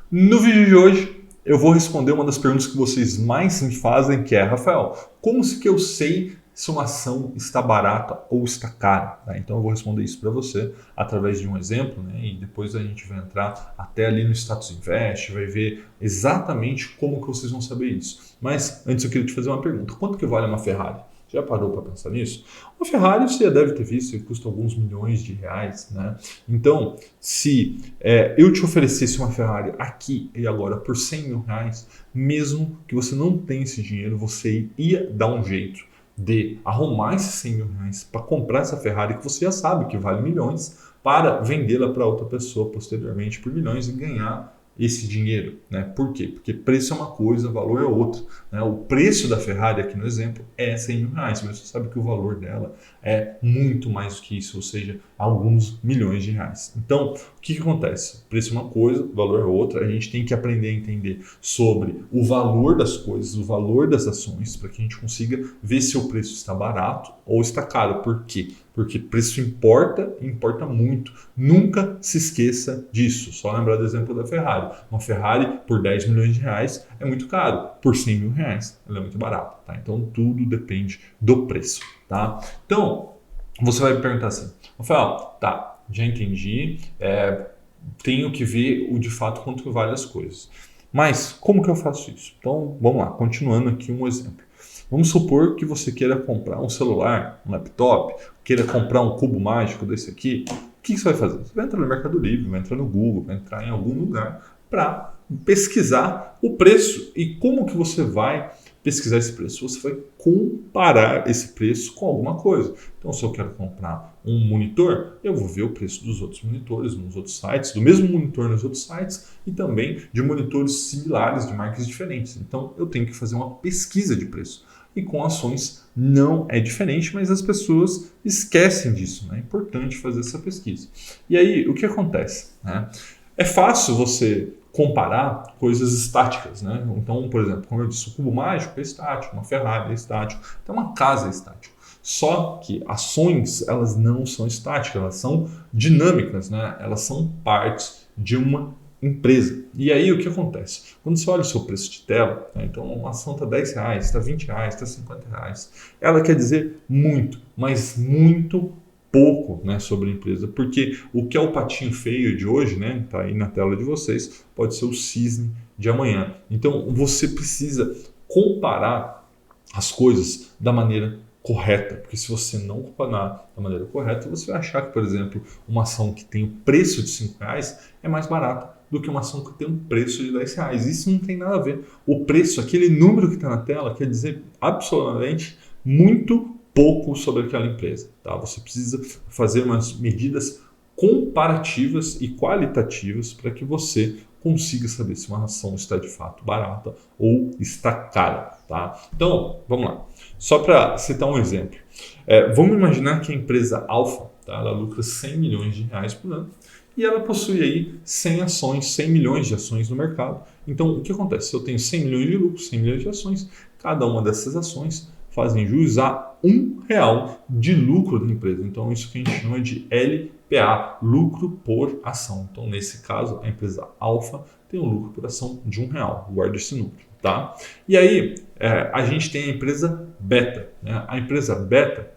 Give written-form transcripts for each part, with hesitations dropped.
No vídeo de hoje, eu vou responder uma das perguntas que vocês mais me fazem, que é, Rafael, como se que eu sei se uma ação está barata ou está cara? Tá? Então eu vou responder isso para você através de um exemplo, né? E depois a gente vai entrar até ali no Status Invest, vai ver exatamente como que vocês vão saber isso. Mas antes eu queria te fazer uma pergunta. Quanto que vale uma Ferrari? Já parou para pensar nisso? Uma Ferrari você já deve ter visto que custa alguns milhões de reais, né? Então, se eu te oferecesse uma Ferrari aqui e agora por 100 mil reais, mesmo que você não tenha esse dinheiro, você ia dar um jeito de arrumar esses 100 mil reais para comprar essa Ferrari que você já sabe que vale milhões, para vendê-la para outra pessoa posteriormente por milhões e ganhar esse dinheiro, né? Por quê? Porque preço é uma coisa, valor é outra, né? O preço da Ferrari aqui no exemplo é 100 mil reais, mas você sabe que o valor dela é muito mais do que isso, ou seja, alguns milhões de reais. Então, o que acontece? Preço é uma coisa, valor é outra, a gente tem que aprender a entender sobre o valor das coisas, o valor das ações, para que a gente consiga ver se o preço está barato ou está caro. Por quê? Porque preço importa e importa muito. Nunca se esqueça disso. Só lembrar do exemplo da Ferrari. Uma Ferrari por 10 milhões de reais é muito caro. Por 100 mil reais ela é muito barata. Tá? Então tudo depende do preço. Tá? Então você vai me perguntar assim, Rafael, tá, já entendi. Tenho que ver de fato quanto vale as coisas. Mas como que eu faço isso? Então vamos lá, continuando aqui um exemplo. Vamos supor que você queira comprar um celular, um laptop, queira comprar um cubo mágico desse aqui. O que você vai fazer? Você vai entrar no Mercado Livre, vai entrar no Google, vai entrar em algum lugar para pesquisar o preço. E como que você vai pesquisar esse preço? Você vai comparar esse preço com alguma coisa. Então, se eu quero comprar um monitor, eu vou ver o preço dos outros monitores nos outros sites, do mesmo monitor nos outros sites e também de monitores similares de marcas diferentes. Então, eu tenho que fazer uma pesquisa de preço. E com ações não é diferente, mas as pessoas esquecem disso. Né? É importante fazer essa pesquisa. E aí, o que acontece? Né? É fácil você comparar coisas estáticas. Né? Então, por exemplo, como eu disse, o cubo mágico é estático, uma Ferrari é estático, então uma casa é estática. Só que ações, elas não são estáticas, elas são dinâmicas, né? Elas são partes de uma empresa. E aí o que acontece? Quando você olha o seu preço de tela, né, então uma ação está 10 reais, está 20 reais, está 50 reais, ela quer dizer muito, mas muito pouco, né, sobre a empresa, porque o que é o patinho feio de hoje, né, está aí na tela de vocês, pode ser o cisne de amanhã. Então você precisa comparar as coisas da maneira correta, porque se você não comparar da maneira correta, você vai achar que, por exemplo, uma ação que tem o preço de 5 reais é mais barata do que uma ação que tem um preço de 10 reais. Isso não tem nada a ver. O preço, aquele número que está na tela, quer dizer absolutamente muito pouco sobre aquela empresa. Tá? Você precisa fazer umas medidas comparativas e qualitativas para que você consiga saber se uma ação está de fato barata ou está cara. Tá? Então, vamos lá. Só para citar um exemplo. Vamos imaginar que a empresa Alfa, tá? Ela lucra 100 milhões de reais por ano e ela possui aí 100 ações, 100 milhões de ações no mercado. Então, o que acontece? Se eu tenho 100 milhões de lucro, 100 milhões de ações, cada uma dessas ações fazem jus a R$ 1 de lucro da empresa. Então, isso que a gente chama de LPA, lucro por ação. Então, nesse caso, a empresa Alfa tem um lucro por ação de R$ 1. Guarda esse número, tá? E aí, a gente tem a empresa Beta. Né? A empresa Beta,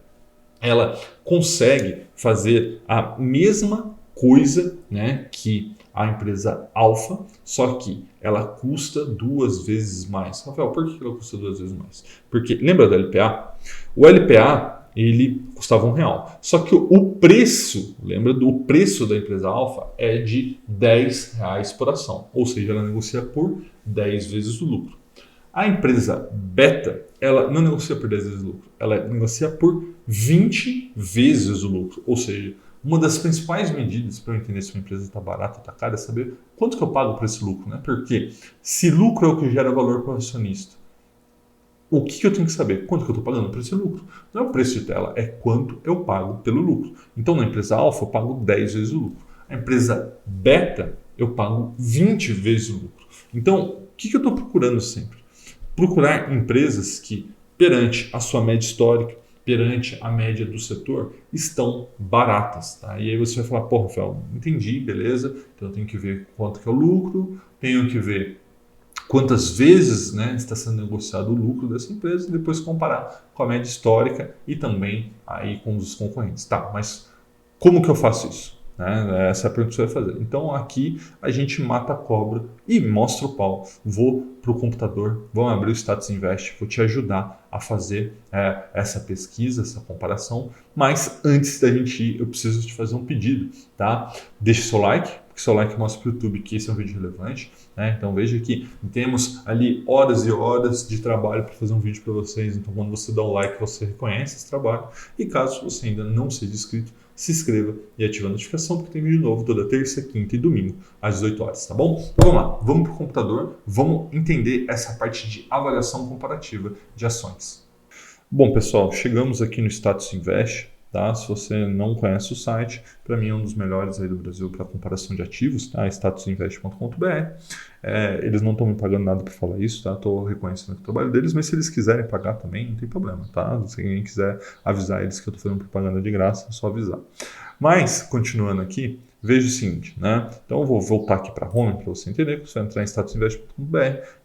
ela consegue fazer a mesma coisa, né, que a empresa Alfa, só que ela custa 2 vezes mais. Rafael, por que ela custa 2 vezes mais? Porque, lembra do LPA? O LPA, ele custava R$ 1. Só que o preço, lembra do preço da empresa Alfa, é de R$ 10 por ação. Ou seja, ela negocia por 10 vezes o lucro. A empresa Beta, ela não negocia por 10 vezes o lucro, ela negocia por 20 vezes o lucro. Ou seja, uma das principais medidas para eu entender se uma empresa está barata ou está cara é saber quanto que eu pago por esse lucro. Né? Porque se lucro é o que gera valor para o acionista, o que eu tenho que saber? Quanto que eu estou pagando por esse lucro? Não é o preço de tela, é quanto eu pago pelo lucro. Então, na empresa Alfa, eu pago 10 vezes o lucro. A empresa Beta, eu pago 20 vezes o lucro. Então, o que eu estou procurando sempre? Procurar empresas que, perante a sua média histórica, perante a média do setor, estão baratas. Tá? E aí você vai falar, pô, Rafael, entendi, beleza, então eu tenho que ver quanto que é o lucro, tenho que ver quantas vezes, né, está sendo negociado o lucro dessa empresa e depois comparar com a média histórica e também aí com os concorrentes. Tá, mas como que eu faço isso? Né? Essa é a pergunta que você vai fazer. Então aqui a gente mata a cobra e mostra o pau. Vou para o computador, vamos abrir o Status Invest, vou te ajudar a fazer essa pesquisa, essa comparação. Mas antes da gente ir, eu preciso te fazer um pedido, tá? Deixe seu like, porque seu like mostra para o YouTube que esse é um vídeo relevante. Né? Então veja que temos ali horas e horas de trabalho para fazer um vídeo para vocês. Então quando você dá um like, você reconhece esse trabalho. E caso você ainda não seja inscrito, se inscreva e ative a notificação, porque tem vídeo novo toda terça, quinta e domingo, às 18 horas, tá bom? Então vamos lá, vamos para o computador, vamos entender essa parte de avaliação comparativa de ações. Bom, pessoal, chegamos aqui no Status Invest. Tá? Se você não conhece o site, para mim é um dos melhores aí do Brasil para comparação de ativos, tá? statusinvest.com.br. Eles não estão me pagando nada para falar isso, tá? Estou reconhecendo o trabalho deles, mas se eles quiserem pagar também, não tem problema, tá? Se alguém quiser avisar eles que eu estou fazendo propaganda de graça, é só avisar. Mas, continuando aqui, veja o seguinte, né? Então eu vou voltar aqui para Home para você entender, você vai entrar em statusinvest.br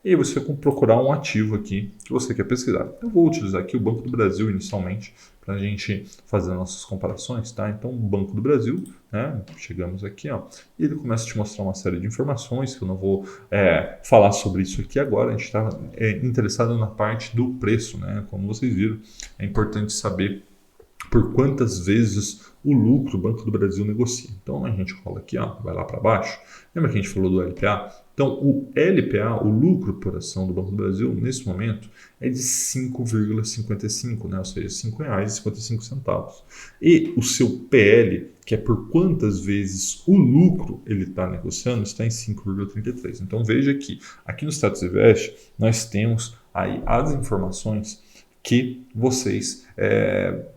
e aí você vai procurar um ativo aqui que você quer pesquisar. Eu vou utilizar aqui o Banco do Brasil inicialmente para a gente fazer nossas comparações, tá? Então o Banco do Brasil, né? Chegamos aqui, ó, e ele começa a te mostrar uma série de informações que eu não vou falar sobre isso aqui agora. A gente está interessado na parte do preço, né? Como vocês viram, é importante saber por quantas vezes o lucro o Banco do Brasil negocia. Então a gente cola aqui, ó, vai lá para baixo. Lembra que a gente falou do LPA? Então o LPA, o lucro por ação do Banco do Brasil, nesse momento é de 5,55, né? Ou seja, R$ 5,55. E o seu PL, que é por quantas vezes o lucro ele está negociando, está em 5,33. Então veja que aqui no Status Invest nós temos aí as informações que vocês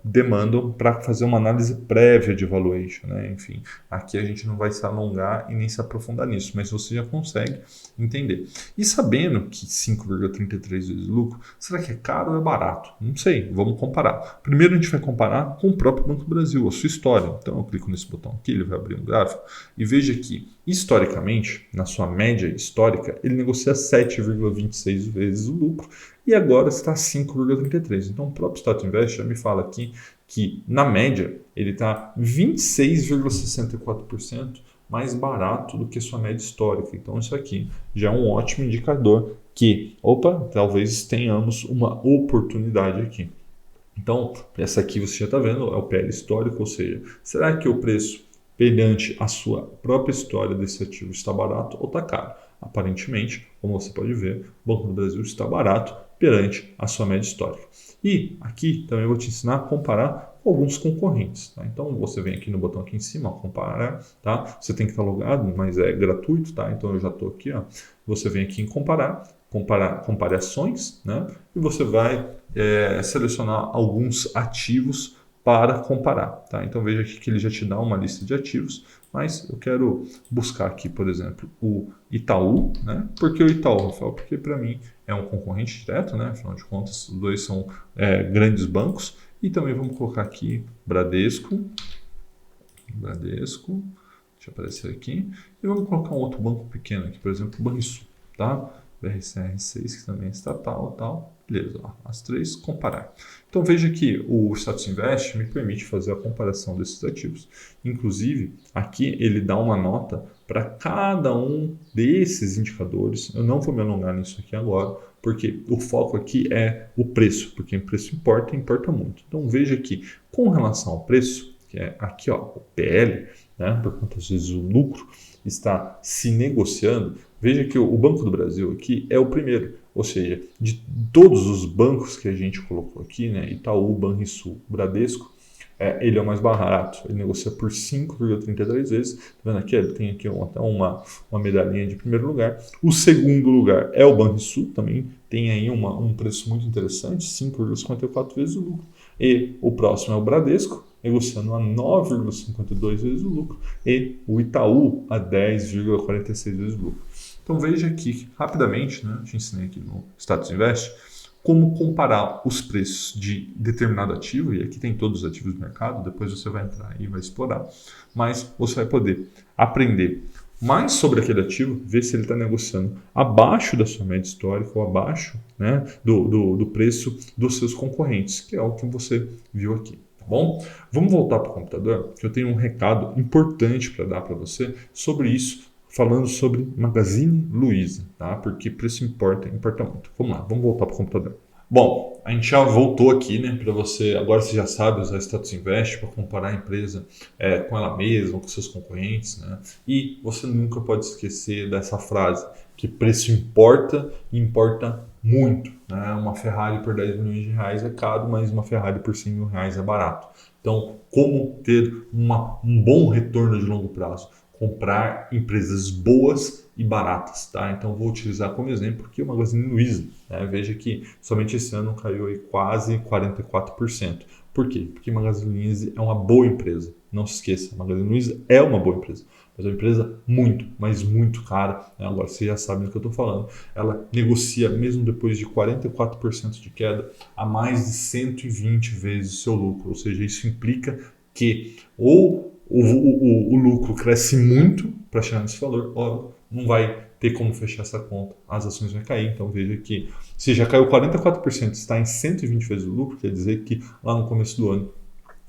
demandam para fazer uma análise prévia de valuation, né? Enfim, aqui a gente não vai se alongar e nem se aprofundar nisso, mas você já consegue entender. E sabendo que 5,33 vezes lucro, será que é caro ou é barato? Não sei, vamos comparar. Primeiro a gente vai comparar com o próprio Banco do Brasil, a sua história. Então eu clico nesse botão aqui, ele vai abrir um gráfico e veja que, historicamente, na sua média histórica, ele negocia 7,26 vezes o lucro e agora está 5,33. Então o próprio Status Invest já me fala aqui que, na média, ele está 26,64% mais barato do que sua média histórica. Então isso aqui já é um ótimo indicador que, talvez tenhamos uma oportunidade aqui. Então, essa aqui você já está vendo, é o PL histórico, ou seja, será que o preço perante a sua própria história desse ativo está barato ou está caro? Aparentemente, como você pode ver, o Banco do Brasil está barato perante a sua média histórica. E aqui também eu vou te ensinar a comparar com alguns concorrentes. Tá? Então você vem aqui no botão aqui em cima, ó, comparar, tá? Você tem que estar logado, mas é gratuito, tá? Então eu já estou aqui, ó. Você vem aqui em compare ações, né? E você vai selecionar alguns ativos para comparar, tá? Então veja aqui que ele já te dá uma lista de ativos, mas eu quero buscar aqui, por exemplo, o Itaú, né? Por que o Itaú, Rafael? Porque para mim é um concorrente direto, né? Afinal de contas, os dois são grandes bancos. E também vamos colocar aqui Bradesco, deixa eu aparecer aqui, e vamos colocar um outro banco pequeno aqui, por exemplo, o Banrisul, tá? BRCR6, que também é estatal, tal. Beleza, ó, as três, comparar. Então veja que o Status Invest me permite fazer a comparação desses ativos. Inclusive, aqui ele dá uma nota para cada um desses indicadores. Eu não vou me alongar nisso aqui agora, porque o foco aqui é o preço, porque o preço importa muito. Então veja que com relação ao preço, que é aqui, ó, o PL, né, por quantas vezes o lucro está se negociando, veja que o Banco do Brasil aqui é o primeiro, ou seja, de todos os bancos que a gente colocou aqui, né, Itaú, Banrisul, Bradesco, ele é o mais barato, ele negocia por 5,33 vezes, tá vendo aqui? Ele tem aqui até uma medalhinha de primeiro lugar. O segundo lugar é o Banrisul, também tem aí um preço muito interessante, 5,54 vezes o lucro. E o próximo é o Bradesco, negociando a 9,52 vezes o lucro, e o Itaú a 10,46 vezes o lucro. Então veja aqui, rapidamente, né, eu te ensinei aqui no Status Invest, como comparar os preços de determinado ativo, e aqui tem todos os ativos do mercado, depois você vai entrar e vai explorar, mas você vai poder aprender mais sobre aquele ativo, ver se ele está negociando abaixo da sua média histórica ou abaixo, né, do preço dos seus concorrentes, que é o que você viu aqui. Tá bom? Vamos voltar para o computador, que eu tenho um recado importante para dar para você sobre isso, falando sobre Magazine Luiza, tá? Porque preço importa muito. Vamos lá, vamos voltar para o computador. Bom, a gente já voltou aqui, né, para você, agora você já sabe usar Status Invest para comparar a empresa com ela mesma, com seus concorrentes, né? E você nunca pode esquecer dessa frase, que preço importa e importa muito, né? Uma Ferrari por 10 milhões de reais é caro, mas uma Ferrari por 100 mil reais é barato. Então, como ter um bom retorno de longo prazo? Comprar empresas boas e baratas, tá? Então vou utilizar como exemplo aqui o Magazine Luiza, né? Veja que somente esse ano caiu aí quase 44%. Por quê? Porque Magazine Luiza é uma boa empresa. Não se esqueça, Magazine Luiza é uma boa empresa, mas é uma empresa muito, mas muito cara, né? Agora você já sabe do que eu estou falando. Ela negocia, mesmo depois de 44% de queda, a mais de 120 vezes o seu lucro. Ou seja, isso implica que o lucro cresce muito para chegar nesse valor, ou não vai ter como fechar essa conta, as ações vão cair. Então veja que se já caiu 44%, está em 120 vezes o lucro, quer dizer que lá no começo do ano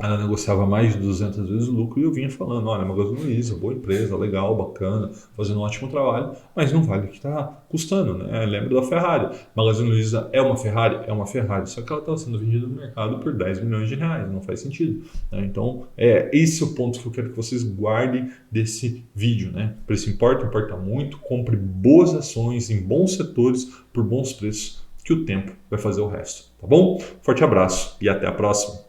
ela negociava mais de 200 vezes o lucro e eu vinha falando, olha, Magazine Luiza, boa empresa, legal, bacana, fazendo um ótimo trabalho, mas não vale o que está custando, né? Lembra da Ferrari. Magazine Luiza é uma Ferrari? É uma Ferrari, só que ela estava sendo vendida no mercado por 10 milhões de reais, não faz sentido, né? Então, esse é o ponto que eu quero que vocês guardem desse vídeo, né? Preço importa, importa muito, compre boas ações em bons setores por bons preços, que o tempo vai fazer o resto, tá bom? Forte abraço e até a próxima!